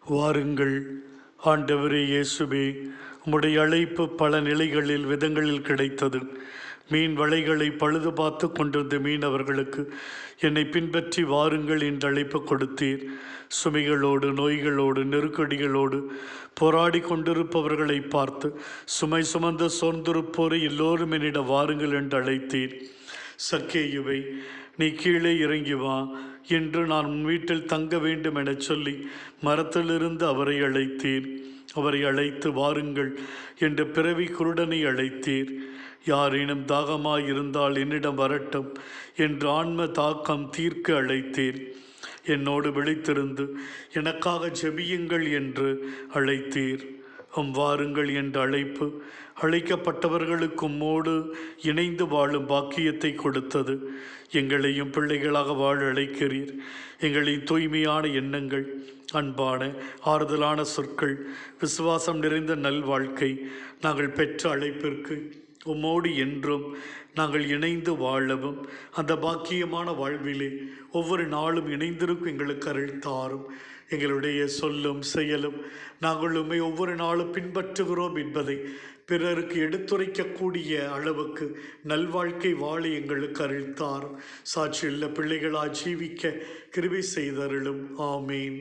வாருங்கள். ஆண்டவரே இயேசுவே, உம்முடைய அழைப்பு பல நிலைகளில் விதங்களில் கிடைத்தது. மீன் வலைகளை பழுது பார்த்து கொண்டிருந்த மீனவர்களுக்கு என்னை பின்பற்றி வாருங்கள் என்று அழைப்பு கொடுத்தீர். சுமைகளோடு, நோய்களோடு, நெருக்கடிகளோடு போராடி கொண்டிருப்பவர்களை பார்த்து சுமை சுமந்த சோர்ந்திருப்போரை எல்லோரும் என்னிடம் வாருங்கள் என்று அழைத்தீர். சக்கேயுவை, நீ கீழே இறங்கி வா என்று நான் உன் வீட்டில் தங்க வேண்டும் என சொல்லி மரத்திலிருந்து அவரை அழைத்தீர். அவரை அழைத்து வாருங்கள் என்று பிறவி குருடனை அழைத்தீர். யாரேனும் தாகமாயிருந்தால் என்னிடம் வரட்டும் என்று ஆன்ம தாக்கம் தீர்க்க அழைத்தீர். என்னோடு விழித்திருந்து எனக்காக ஜெபியுங்கள் என்று அழைத்தீர். வாருங்கள் என்ற அழைப்பு அழைக்கப்பட்டவர்களுக்கு உம்மோடு இணைந்து வாழும் பாக்கியத்தை கொடுத்தது. எங்களையும் பிள்ளைகளாக வாழ அழைக்கிறீர். எங்களின் தூய்மையான எண்ணங்கள், அன்பான ஆறுதலான சொற்கள், விசுவாசம் நிறைந்த நல்வாழ்க்கை நாங்கள் பெற்ற அழைப்பிற்கு உம்மோடு என்றும் நாங்கள் இணைந்து வாழவும் அந்த பாக்கியமான வாழ்விலே ஒவ்வொரு நாளும் இணைந்திருக்கும் எங்களுக்கு அருள் தாரும். எங்களுடைய சொல்லும் செயலும் நாங்கள் உம்மை ஒவ்வொரு நாளும் பின்பற்றுகிறோம் என்பதை பிறருக்கு எடுத்துரைக்கக்கூடிய அளவுக்கு நல்வாழ்க்கை வாழ எங்களுக்கு அருள் தாரும். சாட்சியுள்ள பிள்ளைகளாய் ஜீவிக்க கிருபை செய்தருளும். ஆமீன்.